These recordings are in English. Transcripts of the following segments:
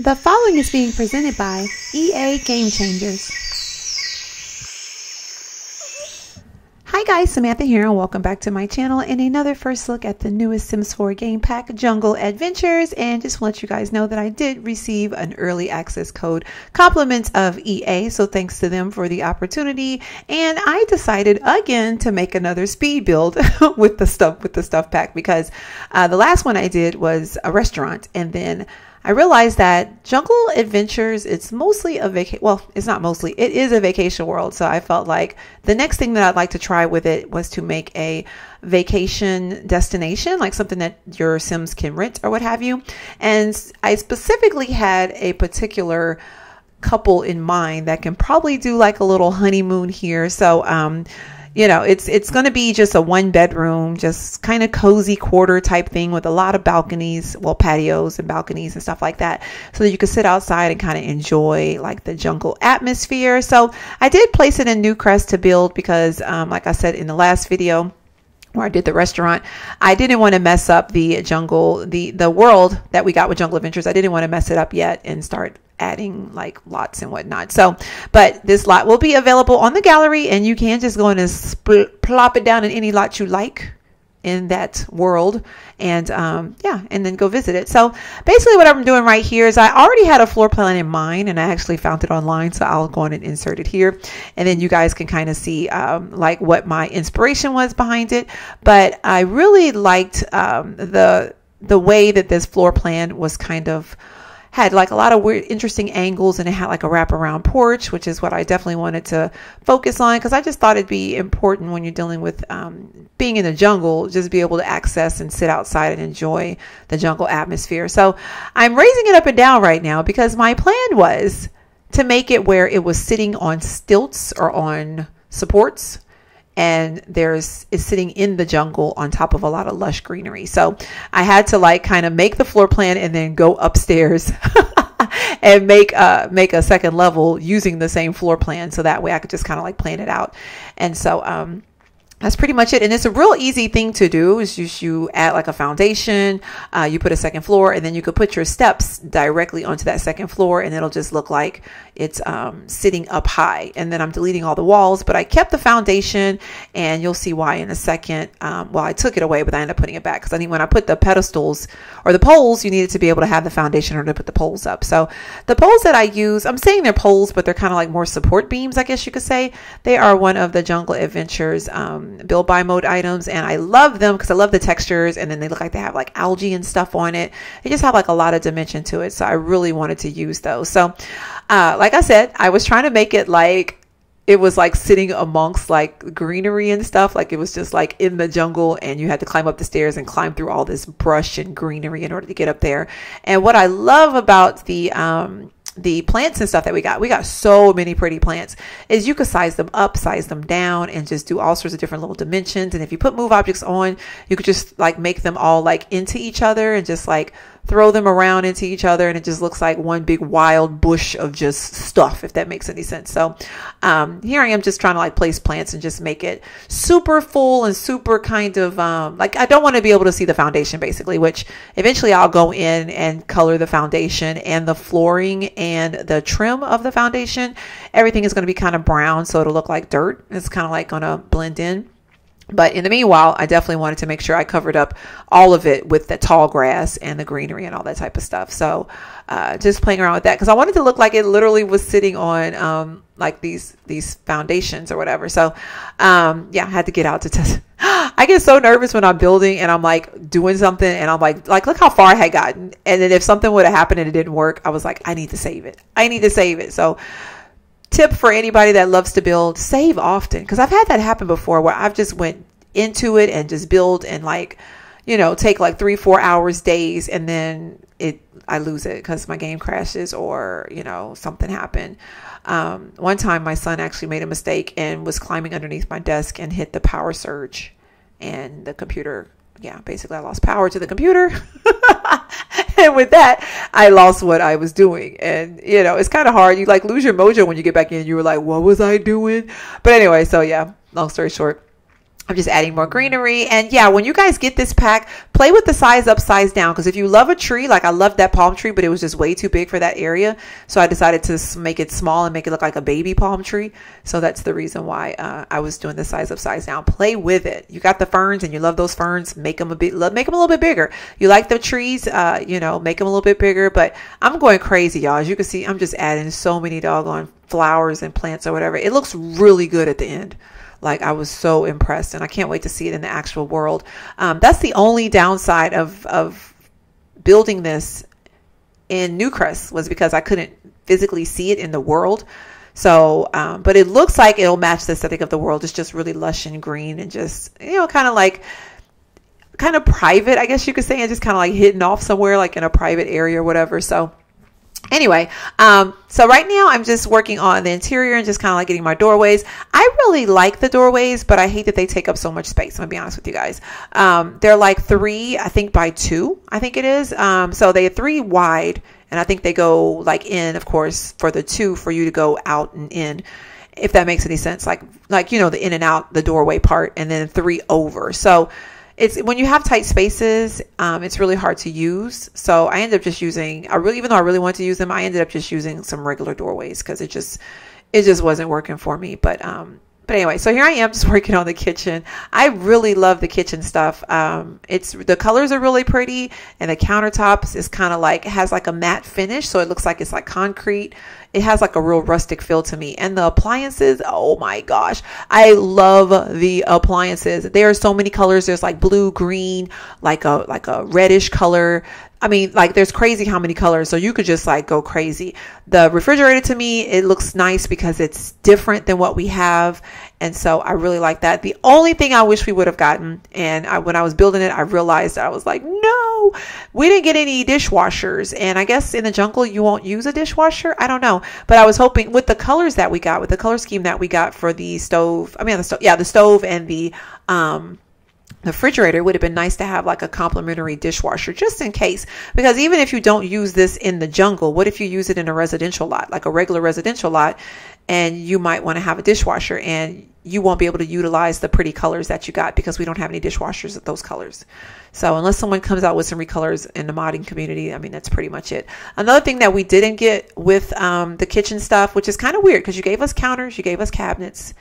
The following is being presented by EA Game Changers. Hi guys, Samantha here and welcome back to my channel and another first look at the newest Sims 4 game pack, Jungle Adventures. And just want to let you guys know that I did receive an early access code, compliments of EA, so thanks to them for the opportunity. And I decided again to make another speed build with the stuff pack, because the last one I did was a restaurant, and then I realized that Jungle Adventures, it's mostly a it's not mostly, it is a vacation world. So I felt like the next thing that I'd like to try with it was to make a vacation destination, like something that your Sims can rent or what have you. And I specifically had a particular couple in mind that can probably do like a little honeymoon here. So, you know, it's going to be just a 1-bedroom, just kind of cozy quarter type thing with a lot of balconies, well, patios and balconies and stuff like that, so that you can sit outside and kind of enjoy like the jungle atmosphere. So I did place it in Newcrest to build because, like I said in the last video where I did the restaurant, I didn't want to mess up the jungle, the world that we got with Jungle Adventures. I didn't want to mess it up yet and start adding like lots and whatnot. So, but this lot will be available on the gallery, and you can just go in and plop it down in any lot you like in that world, and yeah, and then go visit it. So basically what I'm doing right here is I already had a floor plan in mind, and I actually found it online, so I'll go on and insert it here, and then you guys can kind of see like what my inspiration was behind it. But I really liked the way that this floor plan was kind of had like a lot of weird, interesting angles, and it had like a wraparound porch, which is what I definitely wanted to focus on, because I just thought it'd be important when you're dealing with being in the jungle, just be able to access and sit outside and enjoy the jungle atmosphere. So I'm raising it up and down right now because my plan was to make it where it was sitting on stilts or on supports, and is sitting in the jungle on top of a lot of lush greenery. So I had to like kind of make the floor plan and then go upstairs and make a second level using the same floor plan, so that way I could just kind of like plan it out. And so that's pretty much it. And it's a real easy thing to do. Is just you add like a foundation, you put a second floor, and then you could put your steps directly onto that second floor, and it'll just look like it's sitting up high. And then I'm deleting all the walls, but I kept the foundation, and you'll see why in a second. Well, I took it away, but I ended up putting it back because I think when I put the pedestals or the poles, you needed to be able to have the foundation in order to put the poles up. So the poles that I use, I'm saying they're poles, but they're kind of like more support beams, I guess you could say. They are one of the Jungle Adventures build by mode items, and I love them because I love the textures, and then they look like they have like algae and stuff on it. They just have like a lot of dimension to it, so I really wanted to use those. So like I said, I was trying to make it like it was like sitting amongst like greenery and stuff, like it was just like in the jungle, and you had to climb up the stairs and climb through all this brush and greenery in order to get up there. And what I love about the plants and stuff that we got so many pretty plants, is you could size them up, size them down, and just do all sorts of different little dimensions. And if you put move objects on, you could just like make them all like into each other and just like throw them around into each other, and it just looks like one big wild bush of just stuff, if that makes any sense. So here I am just trying to like place plants and just make it super full and super kind of like, I don't want to be able to see the foundation basically, which eventually I'll go in and color the foundation and the flooring and the trim of the foundation. Everything is going to be kind of brown, so it'll look like dirt. It's kind of like going to blend in. But in the meanwhile, I definitely wanted to make sure I covered up all of it with the tall grass and the greenery and all that type of stuff. So just playing around with that, because I wanted to look like it literally was sitting on like these foundations or whatever. So yeah, I had to get out to test. I get so nervous when I'm building and I'm like doing something and I'm like look how far I had gotten. And then if something would have happened and it didn't work, I was like, I need to save it. I need to save it. So tip for anybody that loves to build, save often, because I've had that happen before where I've just went into it and just build and like, you know, take like 3-4 hours, days, and then I lose it because my game crashes or, you know, something happened. One time my son actually made a mistake and was climbing underneath my desk and hit the power surge, and the computer, yeah, basically I lost power to the computer. And with that, I lost what I was doing. And, you know, it's kind of hard. You like lose your mojo when you get back in. You were like, what was I doing? But anyway, so yeah, long story short, I'm just adding more greenery. And yeah, when you guys get this pack, play with the size up, size down. Because if you love a tree, like I loved that palm tree, but it was just way too big for that area. So I decided to make it small and make it look like a baby palm tree. So that's the reason why I was doing the size up, size down. Play with it. You got the ferns and you love those ferns. Make them make them a little bit bigger. You like the trees, you know, make them a little bit bigger. But I'm going crazy, y'all. As you can see, I'm just adding so many doggone flowers and plants or whatever. It looks really good at the end. Like I was so impressed, and I can't wait to see it in the actual world. That's the only downside of building this in Newcrest, was because I couldn't physically see it in the world. So, but it looks like it'll match the aesthetic of the world. It's just really lush and green and just, you know, kind of private, I guess you could say, and just kind of like hidden off somewhere, like in a private area or whatever. So anyway, so right now I'm just working on the interior and just kind of like getting my doorways. I really like the doorways, but I hate that they take up so much space. I'm gonna be honest with you guys. They're like 3, I think by 2, I think it is. So they're 3 wide, and I think they go like in, of course, for the 2 for you to go out and in, if that makes any sense. Like, you know, the in and out, the doorway part, and then 3 over. So it's when you have tight spaces, it's really hard to use. So I ended up just using, even though I really wanted to use them, I ended up just using some regular doorways because it just wasn't working for me. But anyway, so here I am just working on the kitchen. I really love the kitchen stuff. The colors are really pretty, and the countertops is kind of like, it has like a matte finish. So it looks like it's like concrete. It has like a real rustic feel to me. And the appliances, oh my gosh, I love the appliances. There are so many colors. There's like blue, green, like a reddish color. I mean, like there's crazy how many colors. So you could just like go crazy. The refrigerator, to me, it looks nice because it's different than what we have. And so I really like that. The only thing I wish we would have gotten, and when I was building it, I realized I was like, no, we didn't get any dishwashers. And I guess in the jungle, you won't use a dishwasher. I don't know. But I was hoping with the colors that we got, with the color scheme that we got for the stove, the stove and the refrigerator, it would have been nice to have like a complimentary dishwasher just in case, because even if you don't use this in the jungle, what if you use it in a residential lot, like a regular residential lot, and you might want to have a dishwasher and you won't be able to utilize the pretty colors that you got because we don't have any dishwashers of those colors. So unless someone comes out with some recolors in the modding community, I mean, that's pretty much it. Another thing that we didn't get with the kitchen stuff, which is kind of weird because you gave us counters, you gave us cabinets,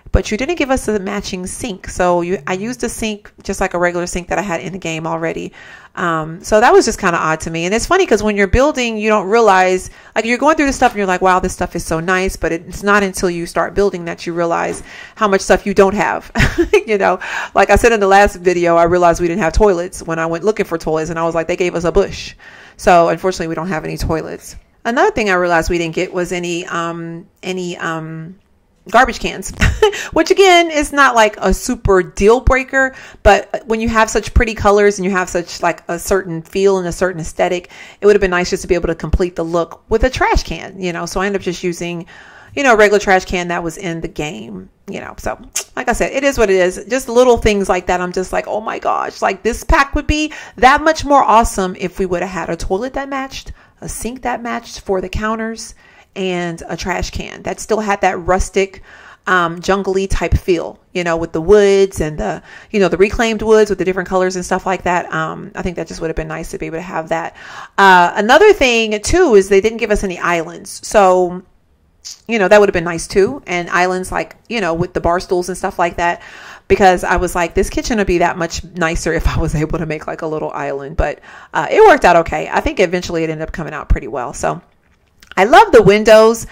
but you didn't give us a matching sink. So I used a sink just like a regular sink that I had in the game already. So that was just kind of odd to me. And it's funny because when you're building, you don't realize, like you're going through this stuff and you're like, wow, this stuff is so nice. But it's not until you start building that you realize how much stuff you don't have. You know, like I said in the last video, I realized we didn't have toilets when I went looking for toilets, and I was like, they gave us a bush. So unfortunately, we don't have any toilets. Another thing I realized we didn't get was any garbage cans, which again is not like a super deal breaker, but when you have such pretty colors and you have such like a certain feel and a certain aesthetic, it would have been nice just to be able to complete the look with a trash can, you know. So I ended up just using, you know, a regular trash can that was in the game, you know. So like I said, it is what it is. Just little things like that. I'm just like, oh my gosh, like this pack would be that much more awesome if we would have had a toilet that matched, a sink that matched for the counters, and a trash can that still had that rustic, jungly type feel, you know, with the woods and the, you know, the reclaimed woods with the different colors and stuff like that. I think that just would have been nice to be able to have that. Another thing too is they didn't give us any islands. So, you know, that would have been nice too. And islands like, you know, with the bar stools and stuff like that, because I was like, this kitchen would be that much nicer if I was able to make like a little island, but it worked out okay. I think eventually it ended up coming out pretty well. So I love the windows.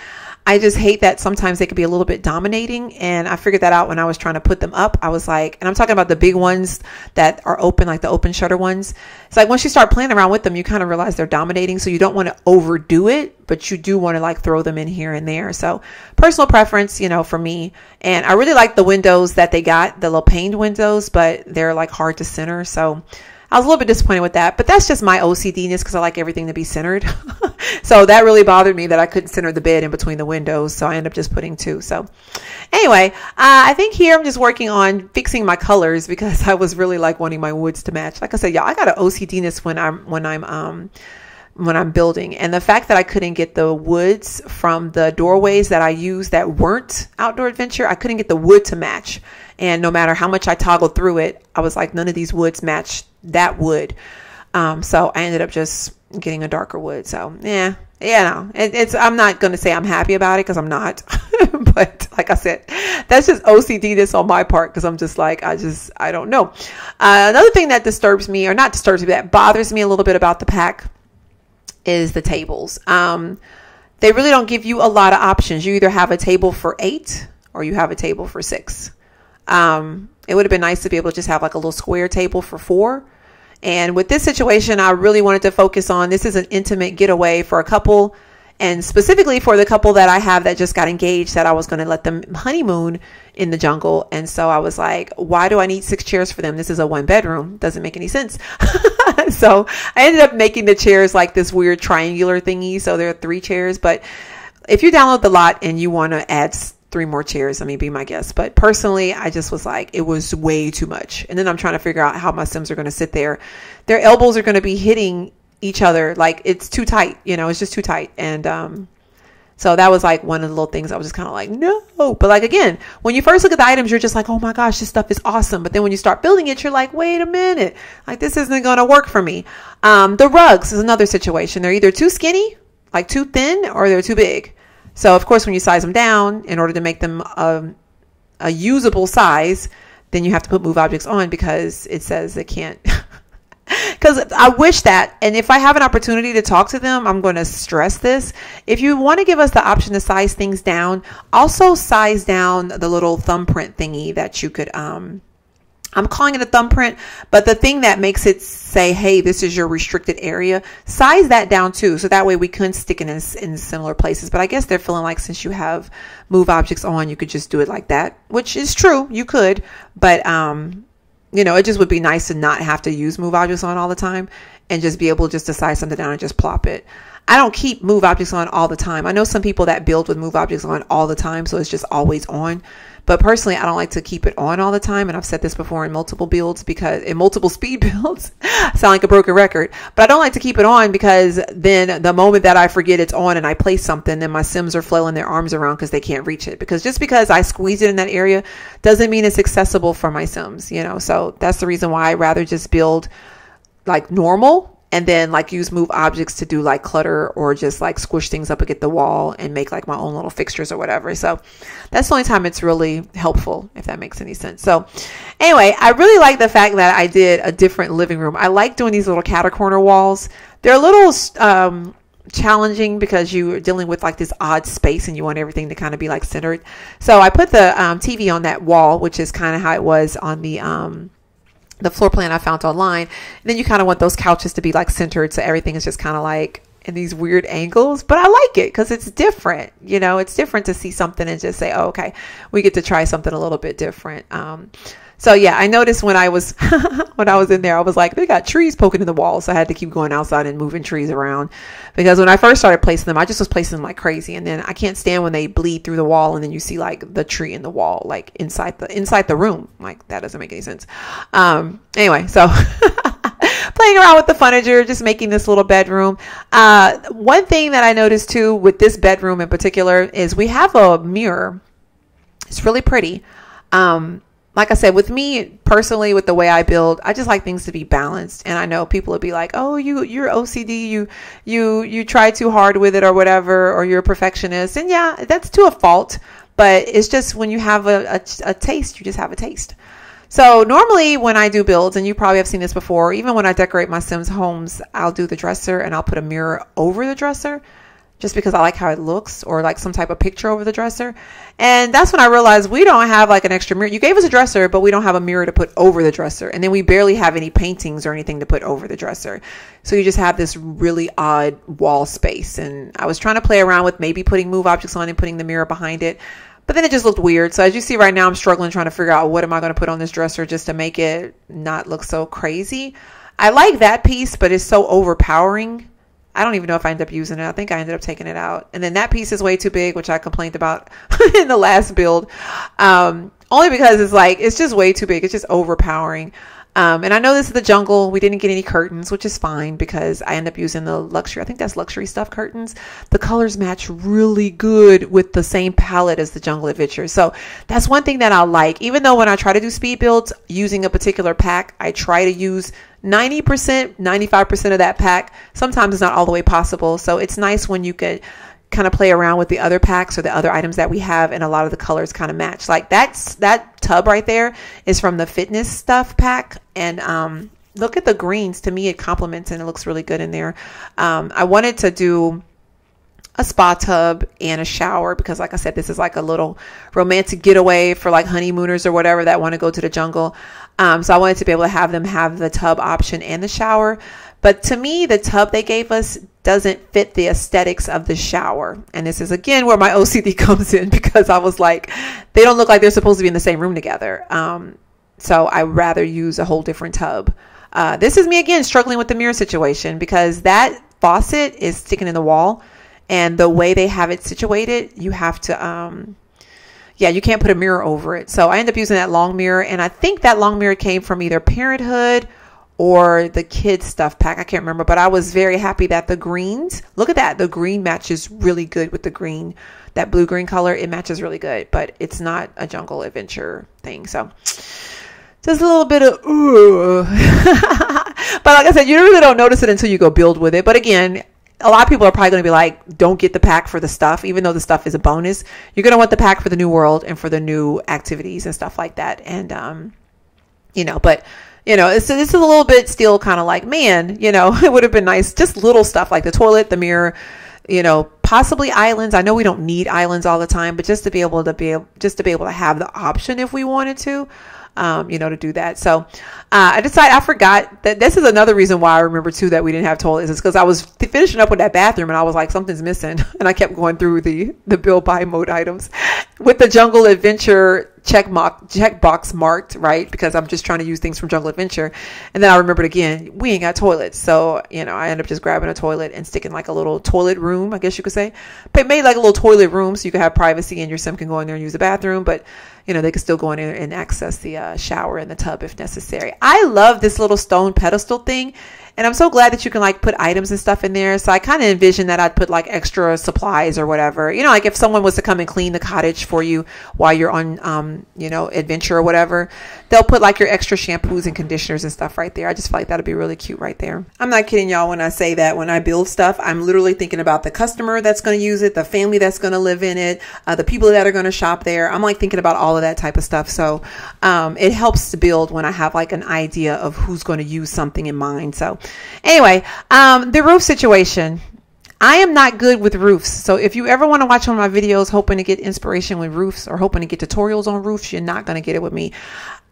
I just hate that sometimes they could be a little bit dominating. And I figured that out when I was trying to put them up. I was like, and I'm talking about the big ones that are open, like the open shutter ones. It's like once you start playing around with them, you kind of realize they're dominating. So you don't want to overdo it, but you do want to like throw them in here and there. So personal preference, you know, for me. And I really like the windows that they got, the little paned windows, but they're like hard to center. So I was a little bit disappointed with that, but that's just my OCD-ness because I like everything to be centered. So that really bothered me that I couldn't center the bed in between the windows. So I ended up just putting 2. So anyway, I think here I'm just working on fixing my colors because I was really like wanting my woods to match. Like I said, y'all, I got an OCD-ness when I'm when I'm building. And the fact that I couldn't get the woods from the doorways that I used that weren't outdoor adventure, I couldn't get the wood to match. And no matter how much I toggled through it, I was like, none of these woods match that wood. So I ended up just getting a darker wood. So no, I'm not going to say I'm happy about it, because I'm not. But like I said, that's just OCD-ness on my part, because I'm just like, I don't know. Another thing that disturbs me, or not disturbs me, that bothers me a little bit about the pack is the tables. They really don't give you a lot of options. You either have a table for 8 or you have a table for 6. It would have been nice to be able to just have like a little square table for 4. And with this situation, I really wanted to focus on, this is an intimate getaway for a couple, and specifically for the couple that I have that just got engaged, that I was going to let them honeymoon in the jungle. And so I was like, why do I need 6 chairs for them? This is a 1-bedroom. Doesn't make any sense. So I ended up making the chairs like this weird triangular thingy. So there are 3 chairs. But if you download the lot and you want to add 3 more chairs, I mean, be my guest. But personally, I just was like, it was way too much. And then I'm trying to figure out how my Sims are going to sit there. Their elbows are going to be hitting each other. Like, it's too tight, it's just too tight. And so that was like one of the little things I was just kind of like, no. But like, again, when you first look at the items, you're just like, oh my gosh, this stuff is awesome. But then when you start building it, you're like, wait a minute, like, this isn't going to work for me. The rugs is another situation. They're either too skinny, like too thin, or they're too big. So of course, when you size them down in order to make them a usable size, then you have to put move objects on, because it says it can't. Because I wish that, and if I have an opportunity to talk to them, I'm going to stress this. If you want to give us the option to size things down, also size down the little thumbprint thingy that you could, I'm calling it a thumbprint, but the thing that makes it say, hey, this is your restricted area, size that down too. So that way we couldn't stick it in similar places. But I guess they're feeling like, since you have move objects on, you could just do it like that, which is true. You could, but, it just would be nice to not have to use move objects on all the time, and just be able just to size something down and just plop it. I don't keep move objects on all the time. I know some people that build with move objects on all the time, so it's just always on. But personally, I don't like to keep it on all the time. And I've said this before in multiple builds, because in multiple speed builds, I sound like a broken record, but I don't like to keep it on, because then the moment that I forget it's on and I place something, then my Sims are flailing their arms around because they can't reach it. Because just because I squeeze it in that area doesn't mean it's accessible for my Sims, so that's the reason why I rather just build like normal, and then like use move objects to do like clutter, or just like squish things up against the wall and make like my own little fixtures or whatever. So that's the only time it's really helpful, if that makes any sense. So anyway, I really like the fact that I did a different living room. I like doing these little cat corner walls. They're a little challenging, because you're dealing with like this odd space and you want everything to kind of be like centered. So I put the TV on that wall, which is kind of how it was on the floor plan I found online. And then you kind of want those couches to be like centered, so everything is just kind of like in these weird angles. But I like it because it's different. It's different to see something and just say, oh, okay, we get to try something a little bit different. So yeah, I noticed when I was in there, I was like, they got trees poking in the wall. So I had to keep going outside and moving trees around, because when I first started placing them, I just was placing them like crazy. And then I can't stand when they bleed through the wall and then you see like the tree in the wall, like inside the room. Like, that doesn't make any sense. Anyway, so playing around with the furniture, just making this little bedroom. One thing that I noticed too with this bedroom in particular is we have a mirror. It's really pretty. Like I said, with me personally, with the way I build, I just like things to be balanced. And I know people would be like, oh, you're OCD, you try too hard with it or whatever, or you're a perfectionist. And yeah, that's to a fault, but it's just when you have a taste, you just have a taste. So normally when I do builds, and you probably have seen this before, even when I decorate my Sims homes, I'll do the dresser and I'll put a mirror over the dresser, just because I like how it looks, or like some type of picture over the dresser. And that's when I realized we don't have like an extra mirror. You gave us a dresser, but we don't have a mirror to put over the dresser. And then we barely have any paintings or anything to put over the dresser. So you just have this really odd wall space. And I was trying to play around with maybe putting move objects on and putting the mirror behind it, but then it just looked weird. So as you see right now, I'm struggling trying to figure out what am I going to put on this dresser just to make it not look so crazy. I like that piece, but it's so overpowering. I don't even know if I ended up using it. I think I ended up taking it out. And then that piece is way too big, which I complained about in the last build. Only because it's just way too big. It's just overpowering. And I know this is the jungle. We didn't get any curtains, which is fine because I end up using the luxury. I think that's luxury stuff curtains. The colors match really good with the same palette as the jungle adventure. So that's one thing that I like. Even though when I try to do speed builds using a particular pack, I try to use 90%, 95% of that pack. Sometimes it's not all the way possible. So it's nice when you could kind of play around with the other packs or the other items that we have, and a lot of the colors kind of match. Like that tub right there is from the fitness stuff pack, and look at the greens. To me, it complements and it looks really good in there. I wanted to do a spa tub and a shower because, like I said, this is like a little romantic getaway for like honeymooners or whatever that want to go to the jungle. So I wanted to be able to have them have the tub option and the shower. But to me, the tub they gave us doesn't fit the aesthetics of the shower. And this is, again, where my OCD comes in, because I was like, they don't look like they're supposed to be in the same room together. So I rather use a whole different tub. This is me, again, struggling with the mirror situation, because that faucet is sticking in the wall. And the way they have it situated, you have to, you can't put a mirror over it. So I end up using that long mirror. And I think that long mirror came from either Parenthood or the kids stuff pack. I can't remember, but I was very happy that the greens, look at that. The green matches really good with the green, that blue green color. It matches really good, but it's not a jungle adventure thing. So just a little bit of, ooh. But like I said, you really don't notice it until you go build with it. But again, a lot of people are probably going to be like, don't get the pack for the stuff, even though the stuff is a bonus. You're going to want the pack for the new world and for the new activities and stuff like that. And, this is a little bit still kind of like, man, it would have been nice. Just little stuff like the toilet, the mirror, possibly islands. I know we don't need islands all the time, but just to be able to have the option if we wanted to. To do that. So I forgot that this is another reason why I remember too that we didn't have toilets, is because I was finishing up with that bathroom and I was like, something's missing. And I kept going through the build buy mode items with the jungle adventure checkbox marked, right? Because I'm just trying to use things from jungle adventure. And then I remembered again, we ain't got toilets. So, I end up just grabbing a toilet and sticking like a little toilet room, I guess you could say. But made like a little toilet room so you could have privacy and your sim can go in there and use the bathroom. But they can still go in there and access the shower and the tub if necessary. I love this little stone pedestal thing. And I'm so glad that you can like put items and stuff in there. So I kind of envision that I'd put like extra supplies or whatever, like if someone was to come and clean the cottage for you while you're on, adventure or whatever, they'll put like your extra shampoos and conditioners and stuff right there. I just feel like that'd be really cute right there. I'm not kidding y'all when I say that when I build stuff, I'm literally thinking about the customer that's going to use it, the family that's going to live in it, the people that are going to shop there. I'm like thinking about all of that type of stuff. So it helps to build when I have like an idea of who's going to use something in mind. So anyway, the roof situation. I am not good with roofs. So if you ever want to watch one of my videos hoping to get inspiration with roofs or hoping to get tutorials on roofs, you're not going to get it with me.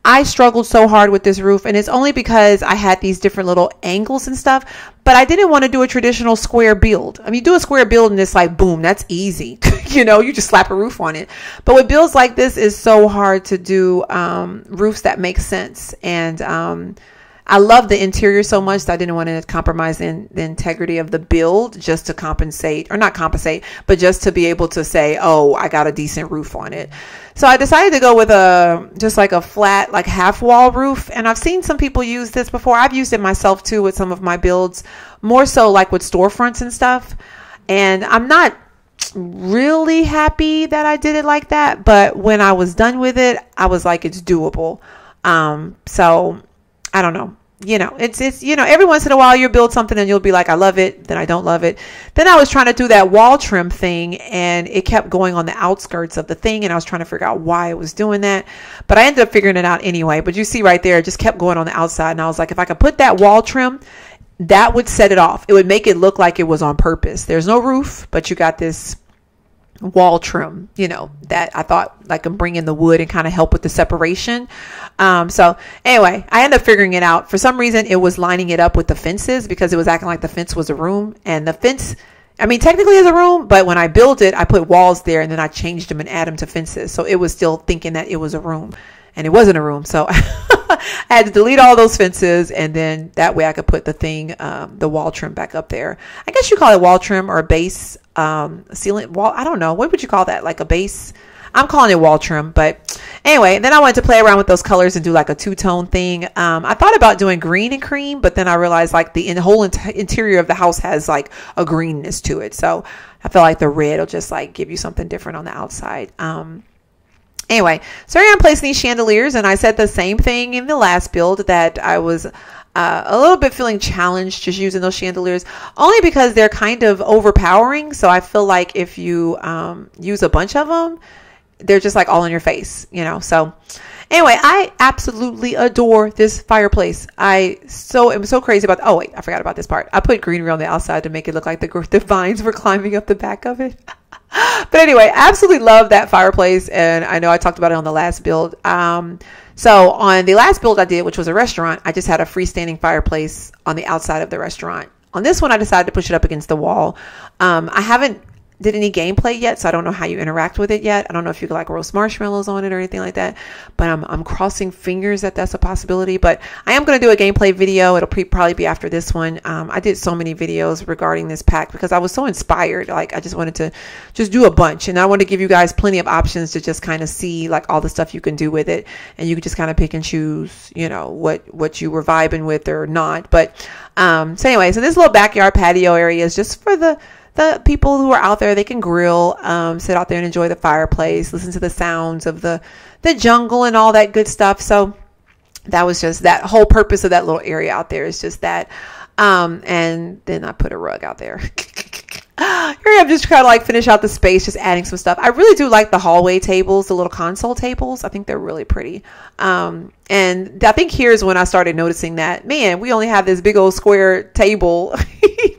I struggled so hard with this roof, and it's only because I had these different little angles and stuff, but I didn't want to do a traditional square build. I mean, do a square build and it's like, boom, that's easy. You just slap a roof on it. But with builds like this, it's so hard to do roofs that make sense. And I love the interior so much that I didn't want to compromise the integrity of the build just to compensate, or not compensate, but just to be able to say, oh, I got a decent roof on it. So I decided to go with just like a flat, like half wall roof. And I've seen some people use this before. I've used it myself too with some of my builds, more so like with storefronts and stuff. And I'm not really happy that I did it like that. But when I was done with it, I was like, it's doable. So I don't know. It's every once in a while you'll build something and you'll be like, I love it. Then I don't love it. Then I was trying to do that wall trim thing and it kept going on the outskirts of the thing. And I was trying to figure out why it was doing that. But I ended up figuring it out anyway. But you see right there, it just kept going on the outside. And I was like, if I could put that wall trim, that would set it off. It would make it look like it was on purpose. There's no roof, but you got this wall trim, that I thought like can bring in the wood and kind of help with the separation. So anyway, I ended up figuring it out. For some reason, it was lining it up with the fences because it was acting like the fence was a room, and the fence, I mean, technically is a room, but when I built it, I put walls there and then I changed them and added them to fences. So it was still thinking that it was a room, and it wasn't a room. So I had to delete all those fences, and then that way I could put the thing, the wall trim back up there. I guess you call it wall trim or a base, sealant wall. I don't know. What would you call that? Like a base? I'm calling it wall trim, but anyway, then I wanted to play around with those colors and do like a two-tone thing. I thought about doing green and cream, but then I realized like the whole interior of the house has like a greenness to it. So I feel like the red will just like give you something different on the outside. Anyway, so here I'm placing these chandeliers, and I said the same thing in the last build that I was a little bit feeling challenged just using those chandeliers, only because they're kind of overpowering. So I feel like if you use a bunch of them, they're just like all in your face, you know. So anyway, I absolutely adore this fireplace. I'm so crazy about, oh wait, I forgot about this part. I put greenery on the outside to make it look like the vines were climbing up the back of it. But anyway, absolutely love that fireplace. And I know I talked about it on the last build. So on the last build I did, which was a restaurant, I just had a freestanding fireplace on the outside of the restaurant. On this one, I decided to push it up against the wall. I haven't did any gameplay yet, so I don't know how you interact with it yet. I don't know if you could like roast marshmallows on it or anything like that, but I'm crossing fingers that that's a possibility. But I am going to do a gameplay video. It'll probably be after this one. I did so many videos regarding this pack because I was so inspired. Like I just wanted to just do a bunch, and I want to give you guys plenty of options to just kind of see like all the stuff you can do with it, and you can just kind of pick and choose, you know, what you were vibing with or not. But so anyway, so this little backyard patio area is just for the people who are out there. They can grill, sit out there and enjoy the fireplace, listen to the sounds of the jungle and all that good stuff. So that was just that whole purpose of that little area out there is just that. And then I put a rug out there. Here I'm just trying to like finish out the space, just adding some stuff. I really do like the hallway tables, the little console tables. I think they're really pretty. And I think here's when I started noticing that, man, we only have this big old square table,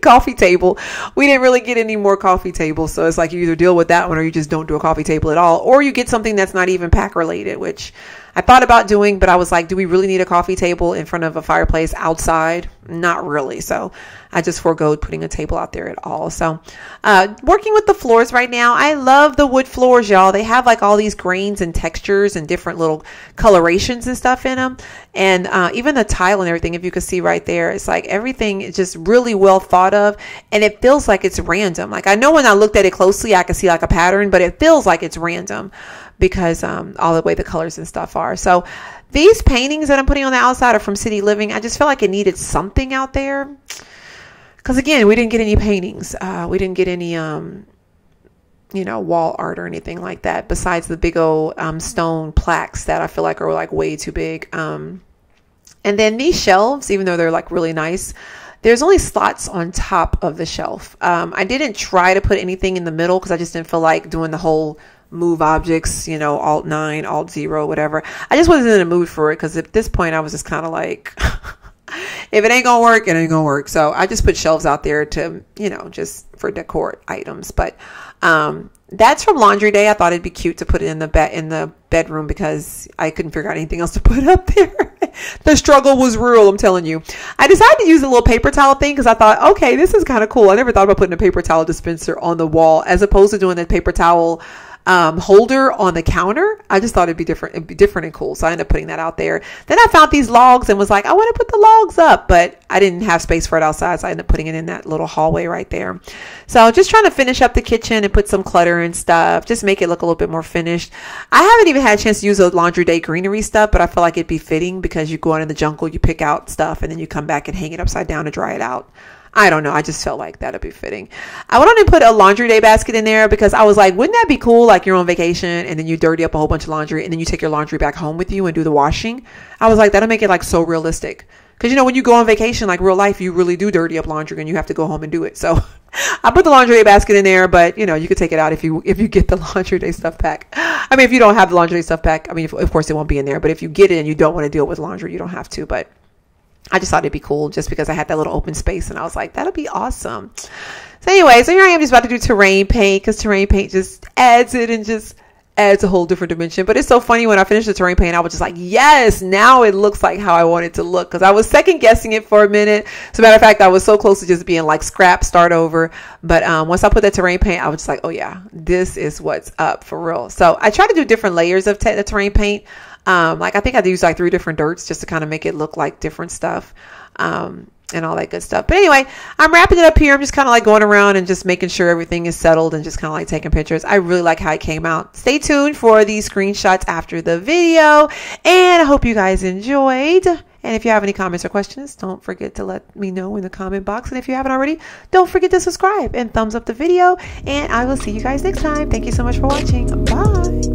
coffee table. We didn't really get any more coffee tables. So it's like you either deal with that one or you just don't do a coffee table at all, or you get something that's not even pack related, which I thought about doing, but I was like, do we really need a coffee table in front of a fireplace outside? Not really. So I just forgoed putting a table out there at all. So working with the floors right now, I love the wood floors, y'all. They have like all these grains and textures and different little colorations and stuff in them. And even the tile and everything, if you can see right there, it's like everything is just really well thought of, and it feels like it's random. Like I know when I looked at it closely, I could see like a pattern, but it feels like it's random because all the way the colors and stuff are. So these paintings that I'm putting on the outside are from City Living. I just felt like it needed something out there. Because again, we didn't get any paintings. We didn't get any, you know, wall art or anything like that, besides the big old stone plaques that I feel like are like way too big. And then these shelves, even though they're like really nice, there's only slots on top of the shelf. I didn't try to put anything in the middle because I just didn't feel like doing the whole move objects, you know, Alt 9, Alt 0, whatever. I just wasn't in the mood for it because at this point I was just kind of like, if it ain't gonna work, it ain't gonna work. So I just put shelves out there to, you know, just for decor items. But that's from Laundry Day. I thought it'd be cute to put it in the bedroom because I couldn't figure out anything else to put up there. The struggle was real, I'm telling you. I decided to use a little paper towel thing because I thought, okay, this is kind of cool. I never thought about putting a paper towel dispenser on the wall as opposed to doing the paper towel holder on the counter. I just thought it'd be different and cool. So I ended up putting that out there. Then I found these logs and was like, I want to put the logs up, but I didn't have space for it outside. So I ended up putting it in that little hallway right there. So just trying to finish up the kitchen and put some clutter and stuff, just make it look a little bit more finished. I haven't even had a chance to use the Laundry Day greenery stuff, but I feel like it'd be fitting because you go out in the jungle, you pick out stuff and then you come back and hang it upside down to dry it out. I don't know. I just felt like that'd be fitting. I went on and put a Laundry Day basket in there because I was like, wouldn't that be cool? Like you're on vacation and then you dirty up a whole bunch of laundry and then you take your laundry back home with you and do the washing. I was like, that'll make it like so realistic. Because, you know, when you go on vacation, like real life, you really do dirty up laundry and you have to go home and do it. So I put the Laundry Day basket in there, but you know, you could take it out if you get the Laundry Day stuff pack. I mean, if you don't have the Laundry Day stuff pack, I mean, of course it won't be in there, but if you get it and you don't want to deal with laundry, you don't have to. But I just thought it'd be cool just because I had that little open space and I was like, that'll be awesome. So anyway, so here I am just about to do terrain paint because terrain paint just adds it and just adds a whole different dimension. But it's so funny when I finished the terrain paint, I was just like, yes, now it looks like how I want it to look, because I was second guessing it for a minute. As a matter of fact, I was so close to just being like scrap, start over. But once I put that terrain paint, I was just like, oh yeah, this is what's up for real. So I try to do different layers of the terrain paint. Like I think I used like 3 different dirts just to kind of make it look like different stuff. and all that good stuff. But anyway, I'm wrapping it up here. I'm just kind of like going around and just making sure everything is settled and just kind of like taking pictures. I really like how it came out. Stay tuned for these screenshots after the video, and I hope you guys enjoyed. And if you have any comments or questions, don't forget to let me know in the comment box. And if you haven't already, don't forget to subscribe and thumbs up the video. And I will see you guys next time. Thank you so much for watching. Bye.